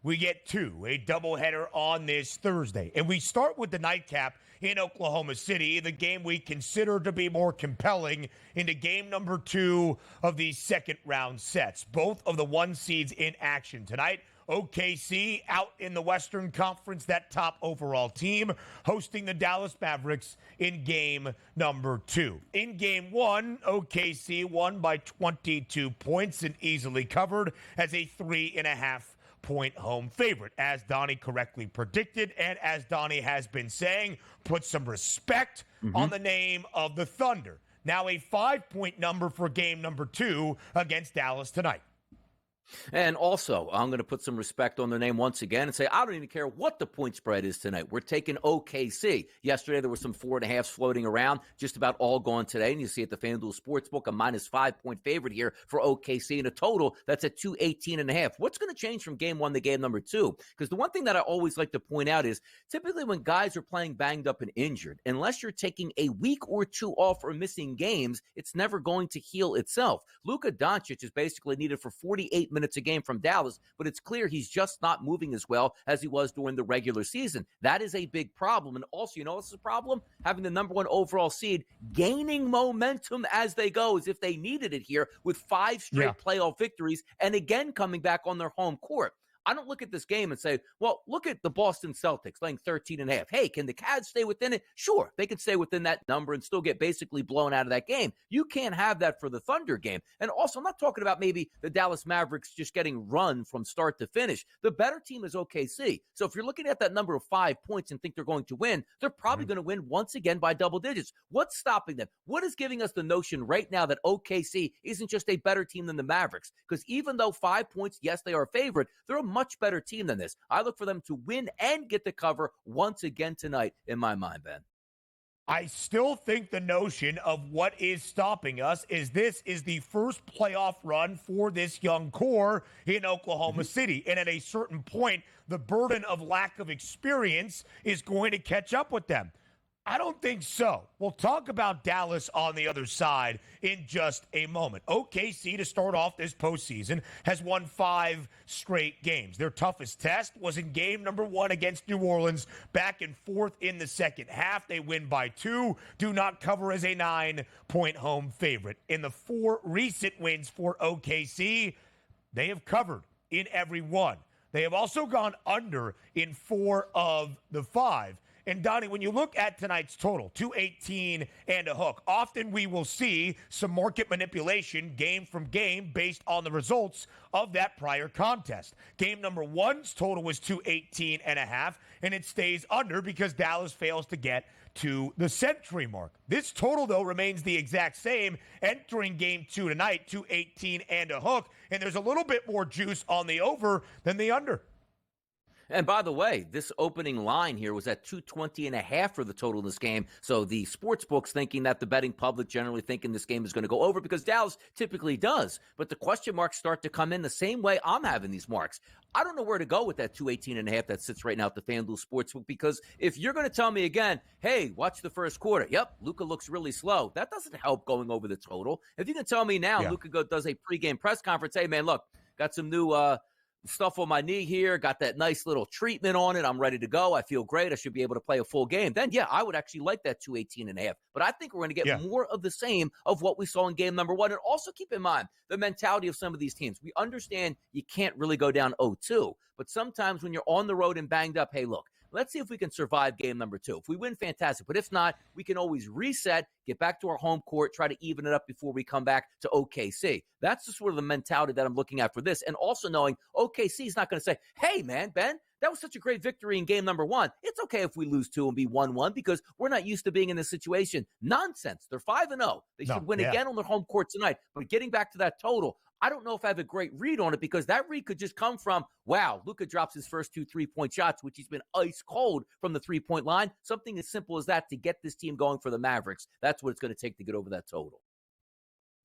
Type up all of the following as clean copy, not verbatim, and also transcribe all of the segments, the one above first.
we get two, a doubleheader on this Thursday. And we start with the nightcap in Oklahoma City, the game we consider to be more compelling into game number 2 of these second-round sets. Both of the 1 seeds in action tonight. OKC out in the Western Conference, that top overall team, hosting the Dallas Mavericks in game number 2. In game 1, OKC won by 22 points and easily covered as a 3.5-point home favorite. As Donnie correctly predicted, and as Donnie has been saying, put some respect on the name of the Thunder. Now a 5-point number for game number 2 against Dallas tonight. And also, I'm going to put some respect on their name once again and say, I don't even care what the point spread is tonight. We're taking OKC. Yesterday, there were some 4.5s floating around, just about all gone today. And you see at the FanDuel Sportsbook, a minus 5-point favorite here for OKC in a total that's at 218.5. What's going to change from game 1 to game number 2? Because the one thing that I always like to point out is typically when guys are playing banged up and injured, unless you're taking a week or 2 off or missing games, it's never going to heal itself. Luka Doncic is basically needed for 48 minutes a game from Dallas, but it's clear he's just not moving as well as he was during the regular season. That is a big problem. And also, you know what's the problem? Having the number 1 overall seed gaining momentum as they go, as if they needed it here with 5 straight playoff victories and again coming back on their home court. I don't look at this game and say, well, look at the Boston Celtics laying 13.5. Hey, can the Cavs stay within it? Sure, they can stay within that number and still get basically blown out of that game. You can't have that for the Thunder game. And also, I'm not talking about maybe the Dallas Mavericks just getting run from start to finish. The better team is OKC. So if you're looking at that number of 5 points and think they're going to win, they're probably going to win once again by double digits. What's stopping them? What is giving us the notion right now that OKC isn't just a better team than the Mavericks? Because even though 5 points, yes, they are a favorite, they're a much better team than this. I look for them to win and get the cover once again tonight in my mind, Ben. I still think the notion of what is stopping us is this is the first playoff run for this young core in Oklahoma City. And at a certain point, the burden of lack of experience is going to catch up with them. I don't think so. We'll talk about Dallas on the other side in just a moment. OKC, to start off this postseason, has won 5 straight games. Their toughest test was in game number 1 against New Orleans, back and forth in the second half. They win by 2, do not cover as a 9-point home favorite. In the 4 recent wins for OKC, they have covered in every one. They have also gone under in 4 of the 5. And, Donnie, when you look at tonight's total, 218 and a hook, often we will see some market manipulation game from game based on the results of that prior contest. Game number 1's total was 218 and a half, and it stays under because Dallas fails to get to the century mark. This total, though, remains the exact same entering game 2 tonight, 218 and a hook, and there's a little bit more juice on the over than the under. And by the way, this opening line here was at 220.5 for the total in this game. So the sports books thinking that the betting public generally thinking this game is going to go over because Dallas typically does. But the question marks start to come in the same way I'm having these marks. I don't know where to go with that 218.5 that sits right now at the FanDuel Sportsbook, because if you're going to tell me again, hey, watch the first quarter. Yep, Luka looks really slow. That doesn't help going over the total. If you can tell me now, Luka does a pregame press conference, hey, man, look, got some new stuff on my knee here, got that nice little treatment on it. I'm ready to go. I feel great. I should be able to play a full game. Then, yeah, I would actually like that 218.5. But I think we're going to get more of the same of what we saw in game number 1. And also keep in mind the mentality of some of these teams. We understand you can't really go down 0-2. But sometimes when you're on the road and banged up, hey, look, let's see if we can survive game number 2. If we win, fantastic. But if not, we can always reset, get back to our home court, try to even it up before we come back to OKC. That's just sort of the mentality that I'm looking at for this. And also knowing OKC is not going to say, hey, man, Ben, that was such a great victory in game number 1. It's okay if we lose 2 and be 1-1 because we're not used to being in this situation. Nonsense. They're 5-0. They should win again on their home court tonight. But getting back to that total, I don't know if I have a great read on it because that read could just come from, wow, Luka drops his first 2 3-point shots, which he's been ice cold from the 3-point line. Something as simple as that to get this team going for the Mavericks. That's what it's going to take to get over that total.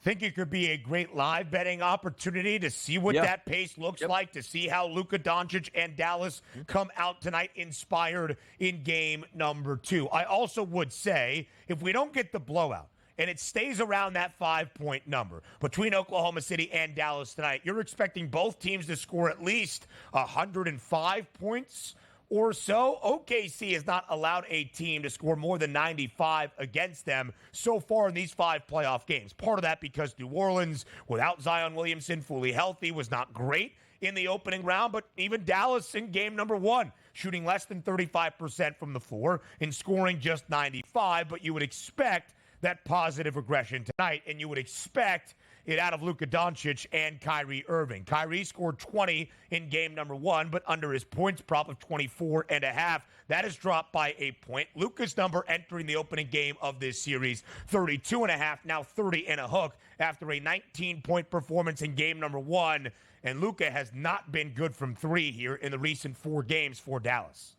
Think it could be a great live betting opportunity to see what that pace looks like, to see how Luka Doncic and Dallas come out tonight inspired in game number 2. I also would say if we don't get the blowout, and it stays around that 5-point number between Oklahoma City and Dallas tonight, you're expecting both teams to score at least 105 points or so. OKC has not allowed a team to score more than 95 against them so far in these 5 playoff games. Part of that because New Orleans, without Zion Williamson fully healthy, was not great in the opening round, but even Dallas in game number 1, shooting less than 35% from the floor and scoring just 95, but you would expect that positive regression tonight, and you would expect it out of Luka Doncic and Kyrie Irving. Kyrie scored 20 in game number 1, but under his points prop of 24.5. That has dropped by a point. Luka's number entering the opening game of this series, 32.5, now 30 and a hook after a 19-point performance in game number 1. And Luka has not been good from 3 here in the recent 4 games for Dallas.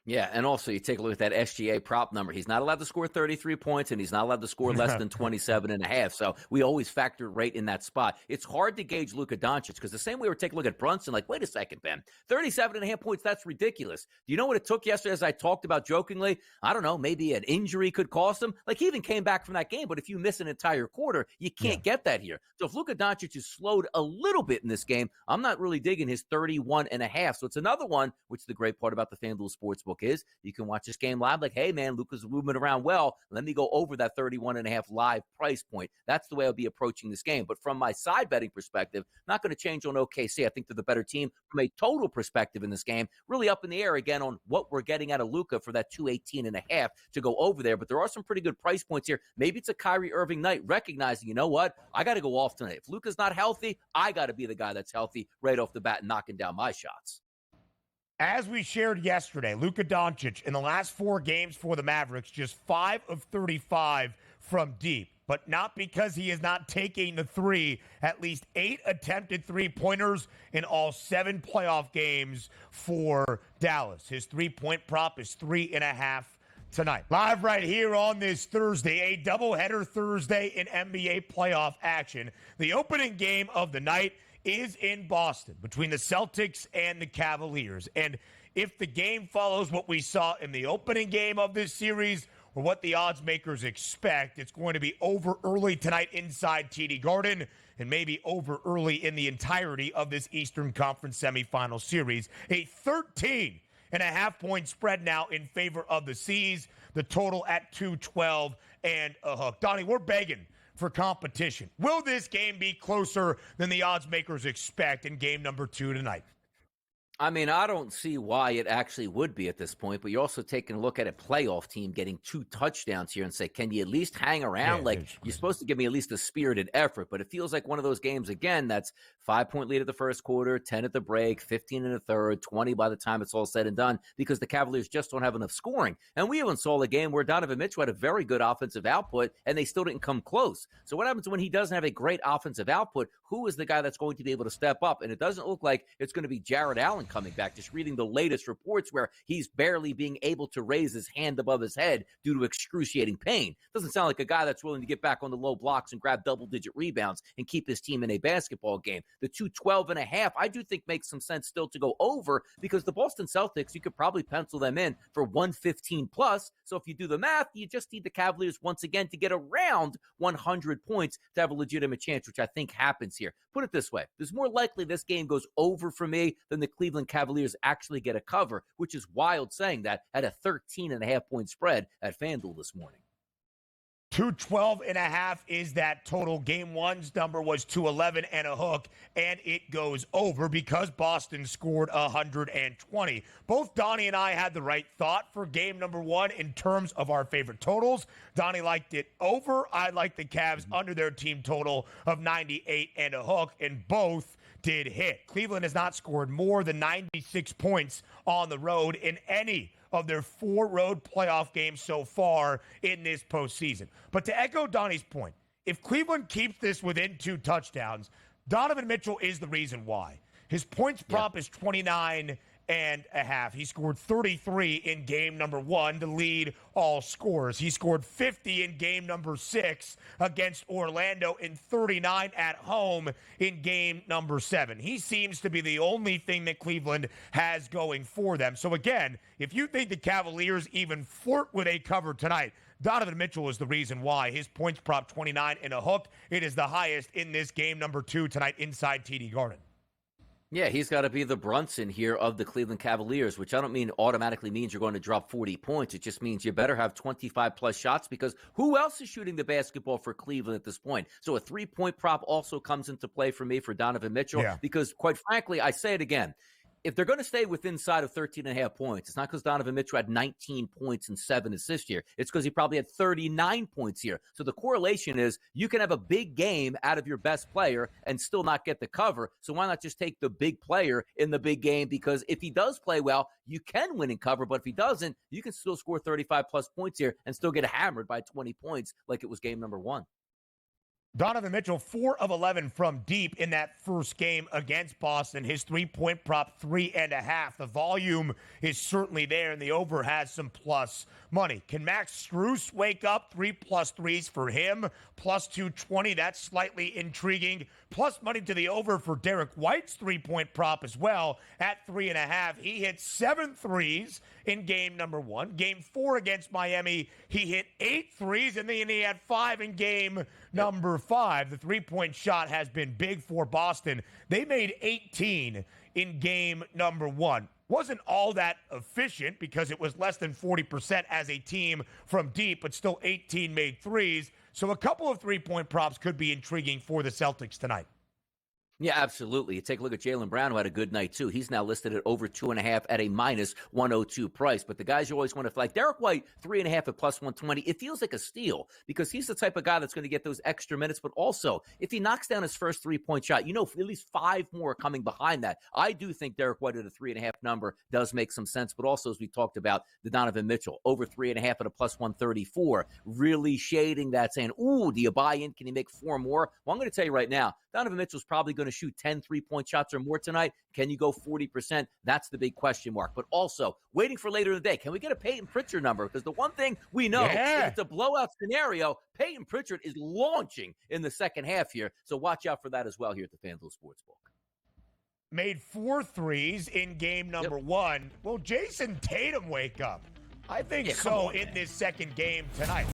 Yeah, and also you take a look at that SGA prop number. He's not allowed to score 33 points, and he's not allowed to score less than 27.5. So we always factor right in that spot. It's hard to gauge Luka Doncic because the same way we take a look at Brunson, like, wait a second, Ben, 37.5 points, that's ridiculous. Do you know what it took yesterday, as I talked about jokingly? I don't know, maybe an injury could cost him. Like, he even came back from that game, but if you miss an entire quarter, you can't get that here. So if Luka Doncic is slowed a little bit in this game, I'm not really digging his 31.5. So it's another one, which the great part about the FanDuel Sportsbook is you can watch this game live like, hey, man, Luka's moving around well. Let me go over that 31.5 live price point. That's the way I'll be approaching this game. But from my side betting perspective, not going to change on OKC. I think they're the better team from a total perspective in this game. Really up in the air again on what we're getting out of Luka for that 218.5 to go over there. But there are some pretty good price points here. Maybe it's a Kyrie Irving night, recognizing, you know what? I got to go off tonight. If Luka's not healthy, I got to be the guy that's healthy right off the bat and knocking down my shots. As we shared yesterday, Luka Doncic in the last 4 games for the Mavericks, just 5 of 35 from deep. But not because he is not taking the 3. At least 8 attempted 3-pointers in all 7 playoff games for Dallas. His 3-point prop is 3.5 tonight. Live right here on this Thursday, a doubleheader Thursday in NBA playoff action. The opening game of the night is in Boston between the Celtics and the Cavaliers. And if the game follows what we saw in the opening game of this series or what the odds makers expect, it's going to be over early tonight inside TD Garden and maybe over early in the entirety of this Eastern Conference semifinal series. A 13.5-point spread now in favor of the C's, the total at 212 and a hook. Donnie, we're begging for competition. Will this game be closer than the odds makers expect in game number 2 tonight? I mean, I don't see why it actually would be at this point, but you're also taking a look at a playoff team getting 2 touchdowns here and say, can you at least hang around? You're supposed to give me at least a spirited effort, but it feels like one of those games, again, that's 5-point lead at the first quarter, 10 at the break, 15 in the third, 20 by the time it's all said and done, because the Cavaliers just don't have enough scoring. And we even saw the game where Donovan Mitchell had a very good offensive output, and they still didn't come close. So what happens when he doesn't have a great offensive output? Who is the guy that's going to be able to step up? And it doesn't look like it's going to be Jared Allen coming back. Just reading the latest reports where he's barely being able to raise his hand above his head due to excruciating pain. Doesn't sound like a guy that's willing to get back on the low blocks and grab double-digit rebounds and keep his team in a basketball game. The 212.5, I do think makes some sense still to go over because the Boston Celtics, you could probably pencil them in for 115 plus. So if you do the math, you just need the Cavaliers once again to get around 100 points to have a legitimate chance, which I think happens here. Put it this way. There's more likely this game goes over for me than the Cleveland Cavaliers actually get a cover, which is wild saying that at a 13.5-point spread at FanDuel this morning. 212.5 is that total. Game 1's number was 211 and a hook, and it goes over because Boston scored 120. Both Donnie and I had the right thought for game number 1 in terms of our favorite totals. Donnie liked it over. I liked the Cavs under their team total of 98 and a hook, and both did hit. Cleveland has not scored more than 96 points on the road in any of their 4 road playoff games so far in this postseason. But to echo Donnie's point, if Cleveland keeps this within 2 touchdowns, Donovan Mitchell is the reason why. His points prop is 29.5. He scored 33 in game number 1 to lead all scorers. He scored 50 in game number 6 against Orlando and 39 at home in game number 7. He seems to be the only thing that Cleveland has going for them. So again, if you think the Cavaliers even flirt with a cover tonight, Donovan Mitchell is the reason why. His points prop 29 and a hook. It is the highest in this game number 2 tonight inside TD Garden. Yeah, he's got to be the Brunson here of the Cleveland Cavaliers, which I don't mean automatically means you're going to drop 40 points. It just means you better have 25-plus shots, because who else is shooting the basketball for Cleveland at this point? So a three-point prop also comes into play for me for Donovan Mitchell, because quite frankly, I say it again, if they're going to stay within side of 13.5 points, it's not because Donovan Mitchell had 19 points and 7 assists here. It's because he probably had 39 points here. So the correlation is you can have a big game out of your best player and still not get the cover. So why not just take the big player in the big game? Because if he does play well, you can win and cover. But if he doesn't, you can still score 35-plus points here and still get hammered by 20 points like it was game number 1. Donovan Mitchell, 4 of 11 from deep in that first game against Boston. His three-point prop, 3.5. The volume is certainly there, and the over has some plus money. Can Max Strus wake up? 3+ threes for him, plus 220. That's slightly intriguing. Plus money to the over for Derek White's three-point prop as well at 3.5. He hit 7 threes in game number 1. Game 4 against Miami, he hit 8 threes, and then he had 5 in game number 5. The three-point shot has been big for Boston. They made 18 in game number 1. Wasn't all that efficient because it was less than 40% as a team from deep, but still 18 made threes. So a couple of three-point props could be intriguing for the Celtics tonight. Yeah, absolutely. You take a look at Jaylen Brown, who had a good night, too. He's now listed at over 2.5 at a minus 102 price. But the guys you always want to flag, Derek White, 3.5 at plus 120. It feels like a steal because he's the type of guy that's going to get those extra minutes. But also, if he knocks down his first three-point shot, you know, at least 5 more coming behind that. I do think Derek White at a 3.5 number does make some sense. But also, as we talked about, the Donovan Mitchell, over 3.5 at a plus 134, really shading that, saying, ooh, do you buy in? Can he make 4 more? Well, I'm going to tell you right now, Donovan Mitchell's probably going to shoot 10 three-point shots or more tonight. Can you go 40%? That's the big question mark. But also, waiting for later in the day, can we get a Peyton Pritchard number? Because the one thing we know, if it's a blowout scenario, Peyton Pritchard is launching in the second half here. So watch out for that as well here at the FanDuel Sportsbook. Made 4 threes in game number 1. Will Jason Tatum wake up? I think so in this second game tonight.